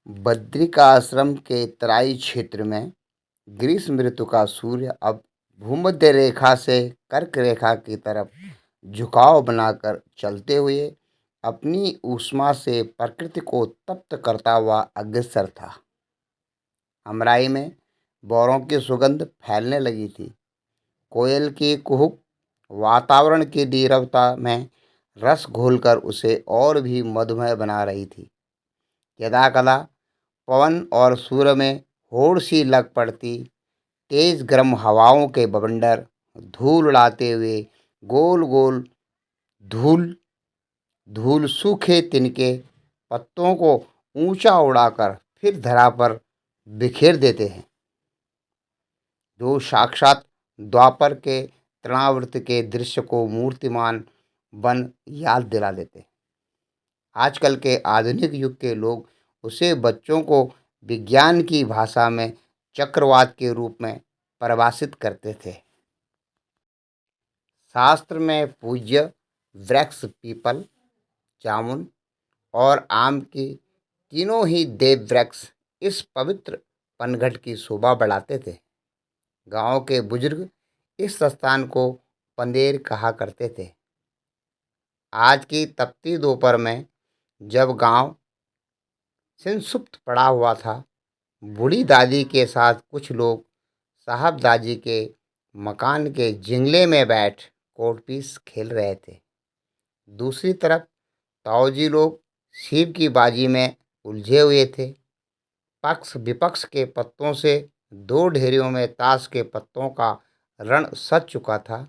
बद्रिकाश्रम के तराई क्षेत्र में ग्रीष्म ऋतु का सूर्य अब भूमध्य रेखा से कर्क रेखा की तरफ झुकाव बनाकर चलते हुए अपनी ऊष्मा से प्रकृति को तप्त करता हुआ अग्रसर था। हमराई में बौरों की सुगंध फैलने लगी थी। कोयल की कुहुक वातावरण की नीरवता में रस घोलकर उसे और भी मधुमय बना रही थी। यदा कदा पवन और सूर्य में होड़ सी लग पड़ती। तेज गर्म हवाओं के बवंडर धूल उड़ाते हुए गोल गोल धूल धूल सूखे तिनके पत्तों को ऊंचा उड़ाकर फिर धरा पर बिखेर देते हैं, जो साक्षात द्वापर के तृणावर्त के दृश्य को मूर्तिमान बन याद दिला देते हैं। आजकल के आधुनिक युग के लोग उसे बच्चों को विज्ञान की भाषा में चक्रवात के रूप में परिभाषित करते थे। शास्त्र में पूज्य वृक्ष पीपल, जामुन और आम की तीनों ही देव वृक्ष इस पवित्र पनघट की शोभा बढ़ाते थे। गांव के बुजुर्ग इस स्थान को पंदेर कहा करते थे। आज की तपती दोपहर में जब गांव सिंसुप्त पड़ा हुआ था, बूढ़ी दादी के साथ कुछ लोग साहब दादी के मकान के जिंगले में बैठ कोर्टपीस खेल रहे थे। दूसरी तरफ ताऊजी लोग सीप की बाजी में उलझे हुए थे। पक्ष विपक्ष के पत्तों से दो ढेरियों में ताश के पत्तों का रण सज चुका था।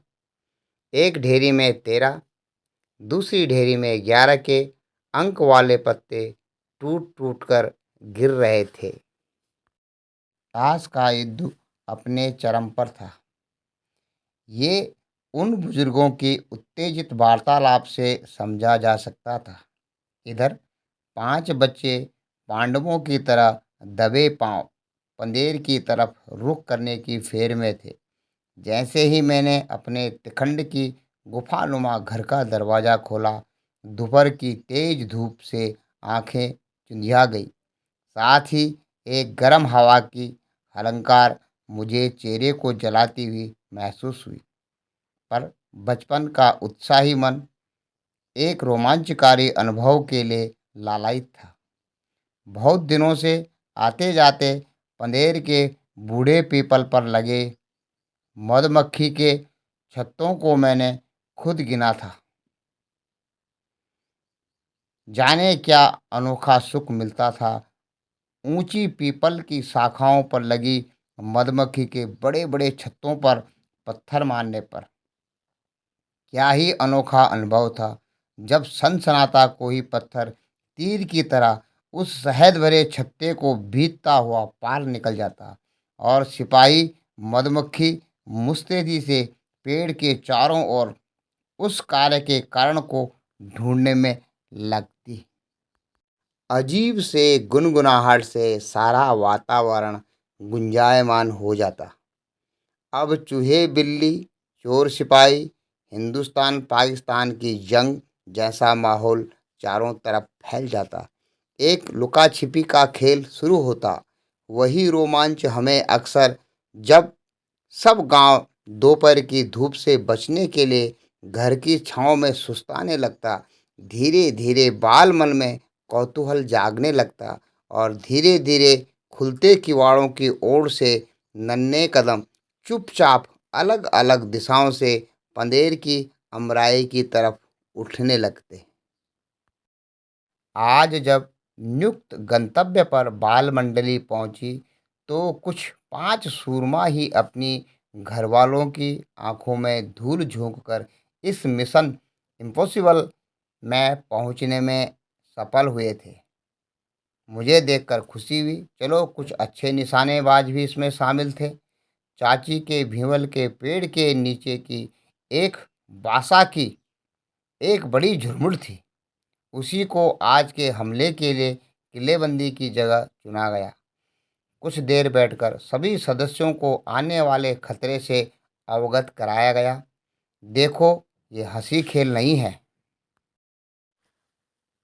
एक ढेरी में 13, दूसरी ढेरी में 11 के अंक वाले पत्ते टूट टूट कर गिर रहे थे। ताश का युद्ध अपने चरम पर था। ये उन बुजुर्गों की उत्तेजित वार्तालाप से समझा जा सकता था। इधर 5 बच्चे पांडवों की तरह दबे पांव पंदेर की तरफ रुख करने की फेर में थे। जैसे ही मैंने अपने तिखंड की गुफानुमा घर का दरवाज़ा खोला, दोपहर की तेज धूप से आंखें चुंधिया गई। साथ ही एक गर्म हवा की अलंकार मुझे चेहरे को जलाती हुई महसूस हुई। पर बचपन का उत्साही मन एक रोमांचकारी अनुभव के लिए लालायित था। बहुत दिनों से आते जाते पंदेर के बूढ़े पीपल पर लगे मधुमक्खी के छत्तों को मैंने खुद गिना था। जाने क्या अनोखा सुख मिलता था ऊंची पीपल की शाखाओं पर लगी मधुमक्खी के बड़े बड़े छत्तों पर पत्थर मारने पर। क्या ही अनोखा अनुभव था जब सनसनाता कोई पत्थर तीर की तरह उस शहद भरे छत्ते को बीतता हुआ पार निकल जाता और सिपाही मधुमक्खी मुस्तैदी से पेड़ के चारों ओर उस कार्य के कारण को ढूंढने में लगती। अजीब से गुनगुनाहट से सारा वातावरण गुंजायमान हो जाता। अब चूहे बिल्ली, चोर सिपाही, हिंदुस्तान पाकिस्तान की जंग जैसा माहौल चारों तरफ फैल जाता। एक लुका छिपी का खेल शुरू होता। वही रोमांच हमें अक्सर जब सब गांव दोपहर की धूप से बचने के लिए घर की छांव में सुस्ताने लगता। धीरे धीरे बाल मन में कौतूहल जागने लगता और धीरे धीरे खुलते किवाड़ों की ओर से नन्हे कदम चुपचाप अलग अलग दिशाओं से पंदेर की अमराई की तरफ उठने लगते। आज जब नियुक्त गंतव्य पर बाल मंडली पहुंची तो कुछ 5 सूरमा ही अपनी घरवालों की आंखों में धूल झोंक कर इस मिशन इम्पॉसिबल में पहुंचने में सफल हुए थे। मुझे देखकर खुशी हुई। चलो कुछ अच्छे निशानेबाज भी इसमें शामिल थे। चाची के भीवल के पेड़ के नीचे की एक बासा की एक बड़ी झुरमुट थी। उसी को आज के हमले के लिए किलेबंदी की जगह चुना गया। कुछ देर बैठकर सभी सदस्यों को आने वाले खतरे से अवगत कराया गया। देखो, ये हंसी खेल नहीं है।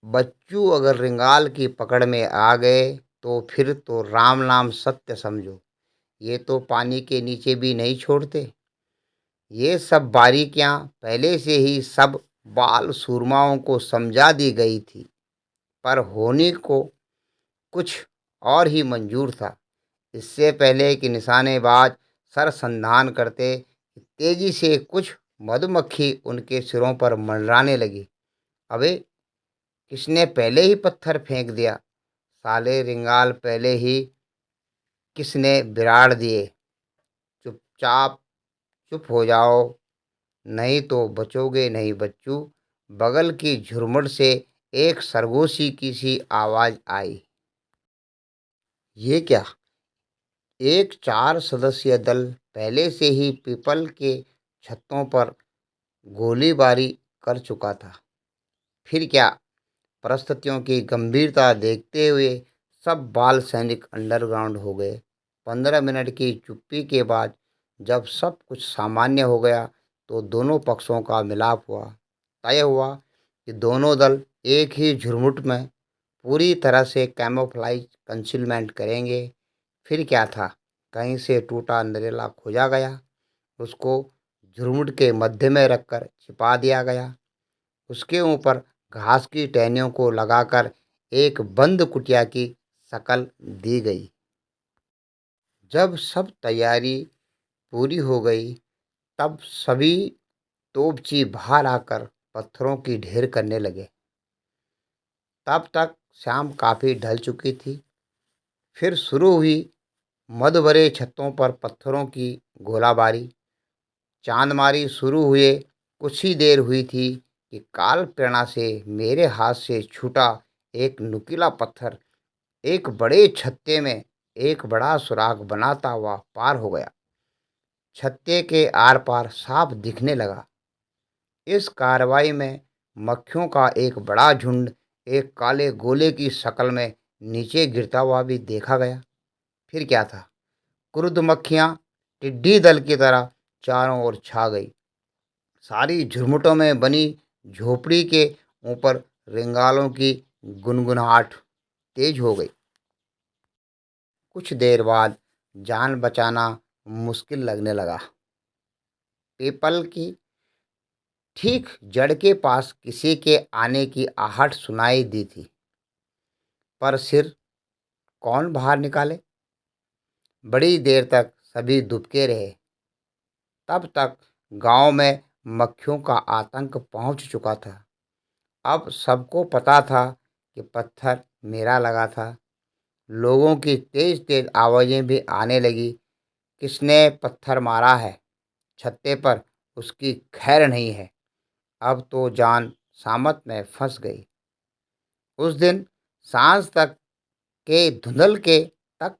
बच्चू अगर रिंगाल की पकड़ में आ गए तो फिर तो राम नाम सत्य समझो। ये तो पानी के नीचे भी नहीं छोड़ते। ये सब बारीकियां पहले से ही सब बाल सूरमाओं को समझा दी गई थी, पर होनी को कुछ और ही मंजूर था। इससे पहले कि निशानेबाज सरसंधान करते, तेजी से कुछ मधुमक्खी उनके सिरों पर मंडराने लगी। अबे, किसने पहले ही पत्थर फेंक दिया? साले रिंगाल, पहले ही किसने बिराड़ दिए? चुपचाप चुप हो जाओ, नहीं तो बचोगे नहीं बच्चू। बगल की झुरमुट से एक सरगोशी की सी आवाज आई। ये क्या? एक 4 सदस्यीय दल पहले से ही पीपल के छत्तों पर गोलीबारी कर चुका था। फिर क्या? परिस्थितियों की गंभीरता देखते हुए सब बाल सैनिक अंडरग्राउंड हो गए। 15 मिनट की चुप्पी के बाद जब सब कुछ सामान्य हो गया, तो दोनों पक्षों का मिलाप हुआ। तय हुआ कि दोनों दल एक ही झुरमुट में पूरी तरह से कैमोफ्लाइज कंसीलमेंट करेंगे। फिर क्या था? कहीं से टूटा नरेला खोजा गया, उसको झुरमुट के मध्य में रखकर छिपा दिया गया। उसके ऊपर घास की टहनियों को लगाकर एक बंद कुटिया की शक्ल दी गई। जब सब तैयारी पूरी हो गई, तब सभी तोपची बाहर आकर पत्थरों की ढेर करने लगे। तब तक शाम काफ़ी ढल चुकी थी। फिर शुरू हुई मद भरे छत्तों पर पत्थरों की गोलाबारी। चांदमारी शुरू हुए कुछ ही देर हुई थी कि काल प्रेरणा से मेरे हाथ से छूटा एक नुकीला पत्थर एक बड़े छत्ते में एक बड़ा सुराख बनाता हुआ पार हो गया। छत्ते के आर पार साफ दिखने लगा। इस कार्रवाई में मक्खियों का एक बड़ा झुंड एक काले गोले की शक्ल में नीचे गिरता हुआ भी देखा गया। फिर क्या था? क्रुद्ध मक्खियाँ टिड्डी दल की तरह चारों ओर छा गई। सारी झुरमुटों में बनी झोपड़ी के ऊपर रिंगालों की गुनगुनाहट तेज हो गई। कुछ देर बाद जान बचाना मुश्किल लगने लगा। पीपल की ठीक जड़ के पास किसी के आने की आहट सुनाई दी थी, पर सिर कौन बाहर निकाले? बड़ी देर तक सभी दुबके रहे। तब तक गांव में मक्खियों का आतंक पहुंच चुका था। अब सबको पता था कि पत्थर मेरा लगा था। लोगों की तेज तेज आवाज़ें भी आने लगी। किसने पत्थर मारा है? छत्ते पर उसकी खैर नहीं है। अब तो जान सामत में फंस गई। उस दिन सांझ तक के धुंधल के तक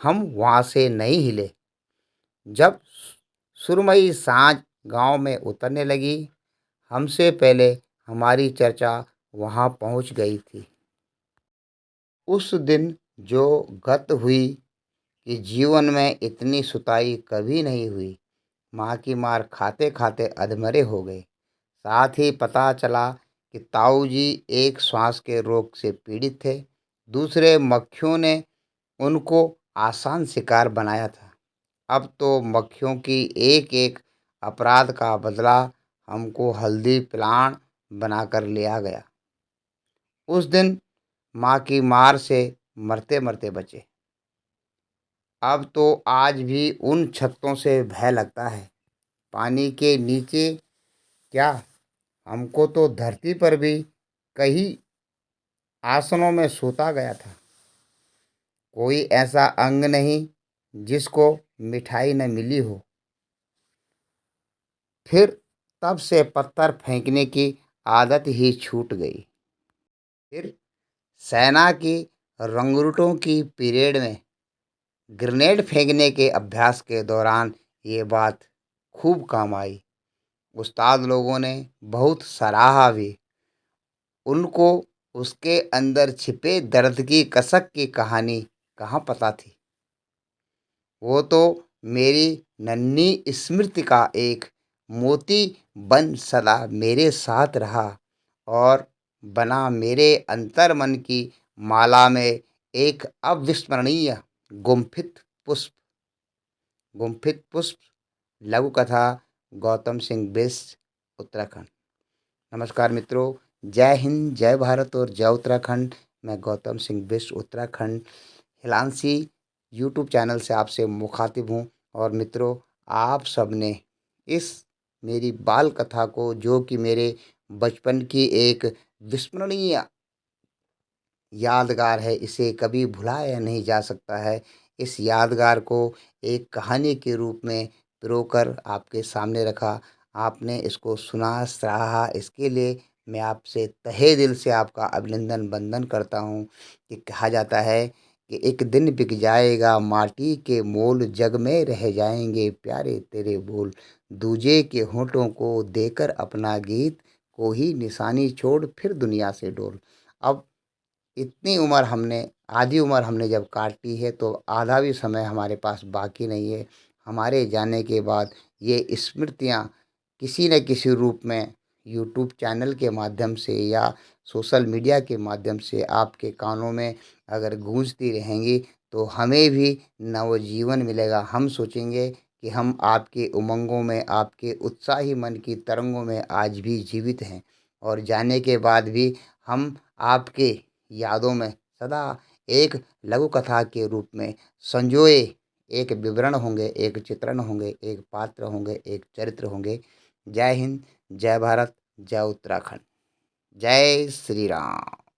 हम वहाँ से नहीं हिले। जब सुरमई सांझ गांव में उतरने लगी, हमसे पहले हमारी चर्चा वहाँ पहुँच गई थी। उस दिन जो गत हुई कि जीवन में इतनी सुताई कभी नहीं हुई। माँ की मार खाते खाते अधमरे हो गए। साथ ही पता चला कि ताऊ जी एक श्वास के रोग से पीड़ित थे। दूसरे मक्खियों ने उनको आसान शिकार बनाया था। अब तो मक्खियों की एक एक अपराध का बदला हमको हल्दी पिलान बनाकर लिया गया। उस दिन माँ की मार से मरते मरते बचे। अब तो आज भी उन छत्तों से भय लगता है। पानी के नीचे क्या, हमको तो धरती पर भी कई आसनों में सोता गया था। कोई ऐसा अंग नहीं जिसको मिठाई न मिली हो। फिर तब से पत्थर फेंकने की आदत ही छूट गई। फिर सेना की रंगरूटों की पीरियड में ग्रेनेड फेंकने के अभ्यास के दौरान ये बात खूब काम आई। उस्ताद लोगों ने बहुत सराहा भी। उनको उसके अंदर छिपे दर्द की कसक की कहानी कहाँ पता थी। वो तो मेरी नन्ही स्मृति का एक मोती बन सदा मेरे साथ रहा और बना मेरे अंतर्मन की माला में एक अविस्मरणीय गुम्फित पुष्प। गुम्फित पुष्प लघु कथा गौतम सिंह बिष्ट, उत्तराखंड। नमस्कार मित्रों, जय हिंद, जय भारत और जय उत्तराखंड। मैं गौतम सिंह बिष्ट, उत्तराखंड हिलांसी यूट्यूब चैनल से आपसे मुखातिब हूँ। और मित्रों, आप सबने इस मेरी बाल कथा को, जो कि मेरे बचपन की एक विस्मरणीय यादगार है, इसे कभी भुलाया नहीं जा सकता है। इस यादगार को एक कहानी के रूप में पिरोकर आपके सामने रखा। आपने इसको सुना, सराहा, इसके लिए मैं आपसे तहे दिल से आपका अभिनंदन वंदन करता हूँ। कि कहा जाता है कि एक दिन बिक जाएगा माटी के मोल, जग में रह जाएंगे प्यारे तेरे बोल। दूजे के होठों को देकर अपना गीत, कोई निशानी छोड़ फिर दुनिया से डोल। अब इतनी उम्र हमने, आधी उम्र हमने जब काटी है, तो आधा भी समय हमारे पास बाकी नहीं है। हमारे जाने के बाद ये स्मृतियाँ किसी न किसी रूप में यूट्यूब चैनल के माध्यम से या सोशल मीडिया के माध्यम से आपके कानों में अगर गूंजती रहेंगी, तो हमें भी नवजीवन मिलेगा। हम सोचेंगे कि हम आपके उमंगों में, आपके उत्साही मन की तरंगों में आज भी जीवित हैं। और जाने के बाद भी हम आपके यादों में सदा एक लघु कथा के रूप में संजोए एक विवरण होंगे, एक चित्रण होंगे, एक पात्र होंगे, एक चरित्र होंगे। जय हिंद, जय भारत, जय उत्तराखंड, जय श्री राम।